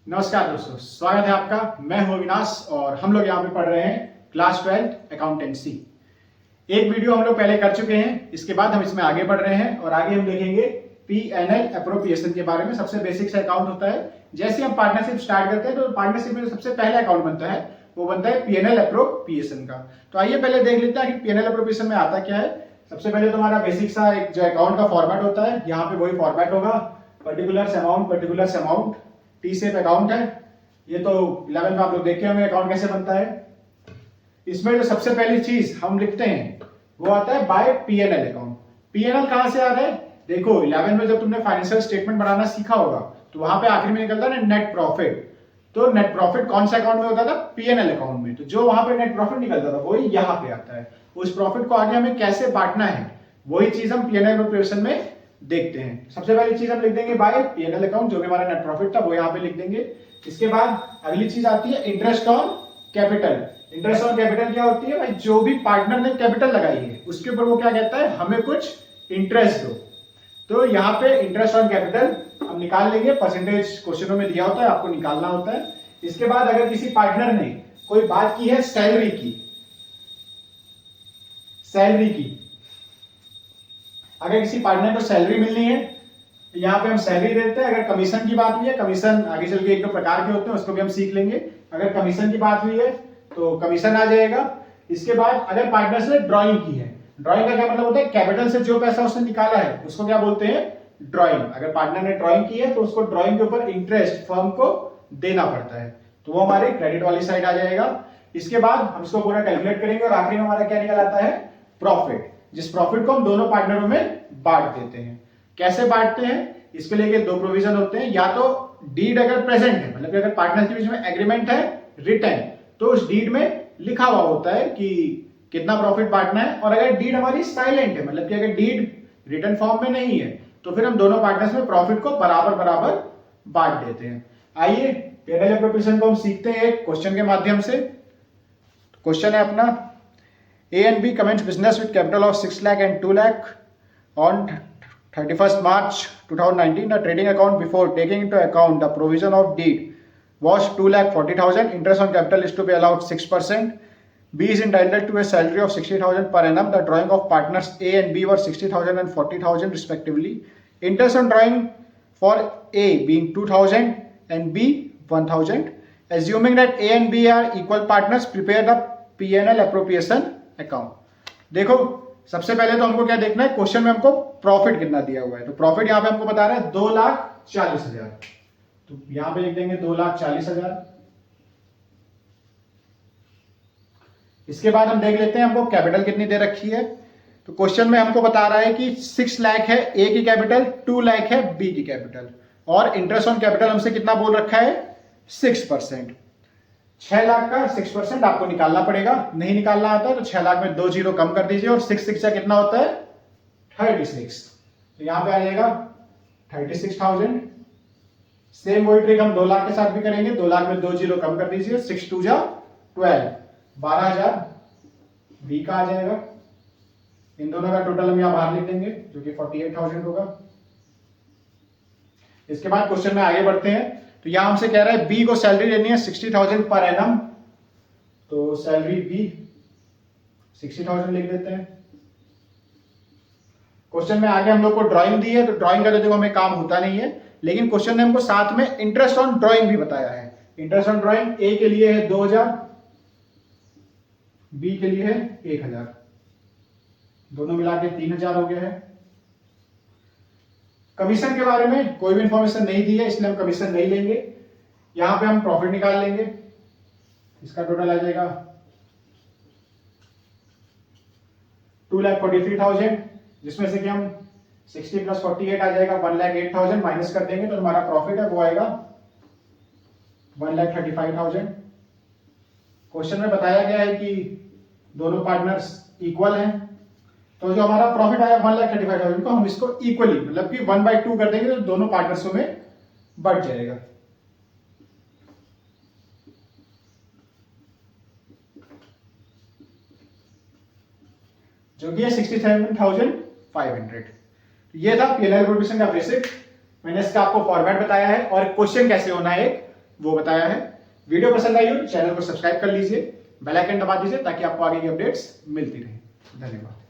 नमस्कार दोस्तों, स्वागत है आपका। मैं हूं अविनाश और हम लोग यहाँ पे पढ़ रहे हैं क्लास 12 अकाउंटेंसी। एक वीडियो हम लोग पहले कर चुके हैं, इसके बाद हम इसमें आगे बढ़ रहे हैं और आगे हम देखेंगे P&L अप्रोप्रिएशन के बारे में। सबसे बेसिक सा अकाउंट होता है। जैसे हम पार्टनरशिप स्टार्ट करते हैं तो पार्टनरशिप में सबसे पहला अकाउंट बनता है, वो बनता है P&L अप्रोप्रिएशन का। तो आइए पहले देख लेते हैं कि P&L अप्रोप्रिएशन में आता क्या है। सबसे पहले तो हमारा बेसिक सा एक जो अकाउंट का फॉर्मेट होता है, यहाँ पे वही फॉर्मेट होगा, particular amount T shape account है। ये तो 11 में आप लोग देखे होंगे अकाउंट कैसे बनता है। इसमें जो सबसे पहली चीज हम लिखते हैं वो आता है बाय P&L अकाउंट। P&L कहां से आ रहा है? देखो 11 में जब तुमने फाइनेंशियल स्टेटमेंट बनाना सीखा होगा तो वहां पे आखिर में निकलता है ना नेट प्रॉफिट। तो नेट प्रॉफिट कौन सा अकाउंट में होता था? P&L अकाउंट में। तो जो वहां पे नेट प्रॉफिट निकलता था वही यहाँ पे आता है। उस प्रॉफिट को आगे हमें कैसे बांटना है वही चीज हम P&L अप्रोप्रिएशन में देखते हैं। सबसे पहली चीज हम लिख देंगे बाय P&L अकाउंट, जो भी हमारा नेट प्रॉफिट था वो यहाँ पे लिख देंगे। इसके बाद अगली चीज आती है interest on capital. Interest on capital क्या होती है भाई? जो भी पार्टनर ने कैपिटल लगाई है उसके ऊपर वो क्या कहता है, हमें कुछ इंटरेस्ट दो। तो यहाँ पे इंटरेस्ट ऑन कैपिटल हम निकाल लेंगे। परसेंटेज क्वेश्चनों में दिया होता है, आपको निकालना होता है। इसके बाद अगर किसी पार्टनर ने कोई बात की है सैलरी की, अगर किसी पार्टनर को सैलरी मिलनी है तो यहाँ पे हम सैलरी देते हैं। अगर कमीशन की बात हुई है, कमीशन आगे चल के एक दो प्रकार के होते हैं, उसको भी हम सीख लेंगे। अगर कमीशन की बात हुई है तो कमीशन आ जाएगा। इसके बाद अगर पार्टनर्स ने ड्राइंग की है, ड्राइंग का क्या मतलब होता है? कैपिटल से जो पैसा उसने निकाला है उसको क्या बोलते हैं? ड्राइंग। अगर पार्टनर ने ड्राइंग की है तो उसको ड्राइंग के ऊपर इंटरेस्ट फर्म को देना पड़ता है, तो वो हमारे क्रेडिट वाली साइड आ जाएगा। इसके बाद हम इसको पूरा कैलकुलेट करेंगे और आखिरी में हमारा क्या निकल आता है? प्रॉफिट। जिस प्रॉफिट को हम दोनों पार्टनरों में बांट देते हैं। कैसे बांटते हैं? इसके लिए दो प्रोविजन होते हैं। या तो डीड अगर प्रेजेंट है, मतलब अगर पार्टनर के बीच में एग्रीमेंट है रिटर्न, तो उस डीड में लिखा हुआ होता है कि कितना प्रॉफिट बांटना है। और अगर डीड हमारी साइलेंट है, मतलब कि अगर डीड रिटर्न फॉर्म में नहीं है, तो फिर हम दोनों पार्टनर्स में प्रॉफिट को बराबर बराबर बांट देते हैं। आइए P&L अप्रोप्रिएशन को हम सीखते हैं एक क्वेश्चन के माध्यम से। क्वेश्चन है अपना, A and B commenced business with capital of 6 lakh and 2 lakh on 31st March 2019. The trading account before taking into account the provision of deed was 2,40,000. Interest on capital is to be allowed 6%. B is entitled to a salary of 60,000 per annum. The drawing of partners A and B were 60,000 and 40,000 respectively. Interest on drawing for A being 2,000 and B 1,000. Assuming that A and B are equal partners, prepare the P&L appropriation account. देखो सबसे पहले तो हमको क्या देखना है, question में हमको प्रॉफिट कितना दिया हुआ है। तो प्रॉफिट यहाँ पे हमको बता रहा है 2,40,000, तो यहाँ पे लिख देंगे 2,40,000। इसके बाद हम देख लेते हैं हमको कैपिटल कितनी दे रखी है। तो क्वेश्चन में हमको बता रहा है कि 6 लाख है ए की कैपिटल, 2 लाख है बी की कैपिटल, और इंटरेस्ट ऑन कैपिटल हमसे कितना बोल रखा है? 6%। 6 लाख का 6% आपको निकालना पड़ेगा। नहीं निकालना आता है तो 6 लाख में 2 जीरो कम कर दीजिए और 6 से कितना होता है? 36। तो यहां पे आ जाएगा 36,000। सेम वही ट्रिक हम 2 लाख के साथ भी करेंगे। 2 लाख में 2 जीरो कम कर दीजिए, 6 2 जा 12, 12,000 बी का आ जाएगा। इन दोनों का टोटल हम यहां बाहर लिख देंगे जो कि 48,000 होगा। इसके बाद क्वेश्चन में आगे बढ़ते हैं। तो यहां हमसे कह रहा है बी को सैलरी लेनी है 60,000 पर एनम, तो सैलरी बी 60,000 लिख देते हैं। क्वेश्चन में आगे हम लोग को ड्राइंग दी है, तो ड्राइंग का तो देखो हमें काम होता नहीं है, लेकिन क्वेश्चन ने हमको साथ में इंटरेस्ट ऑन ड्राइंग भी बताया है। इंटरेस्ट ऑन ड्राइंग ए के लिए है 2,000, बी के लिए है 1,000, दोनों मिला के 3,000 हो गया है। कमीशन के बारे में कोई भी इंफॉर्मेशन नहीं दी है, इसलिए हम कमीशन नहीं लेंगे। यहां पे हम प्रॉफिट निकाल लेंगे। इसका टोटल आ जाएगा 2,43,000, जिसमें से कि हम 60 + 48 आ जाएगा 1,08,000, माइनस कर देंगे तो हमारा प्रॉफिट है वो आएगा 1,35,000। क्वेश्चन में बताया गया है कि दोनों पार्टनर्स इक्वल हैं, तो जो हमारा प्रॉफिट आया 1,35,000 को हम इसको इक्वली मतलब कि 1/2 कर देंगे तो दोनों पार्टनर्सों में बढ़ जाएगा। जो कि है 67,500। ये था P&L अप्रोप्रिएशन का बेसिक। मैंने इसका आपको फॉर्मेट बताया है और क्वेश्चन कैसे होना है एक वो बताया है। वीडियो पसंद आई हो चैनल को सब्सक्राइब कर लीजिए, बेल आइकन दबा दीजिए ताकि आपको आगे की अपडेट्स मिलती रहे। धन्यवाद।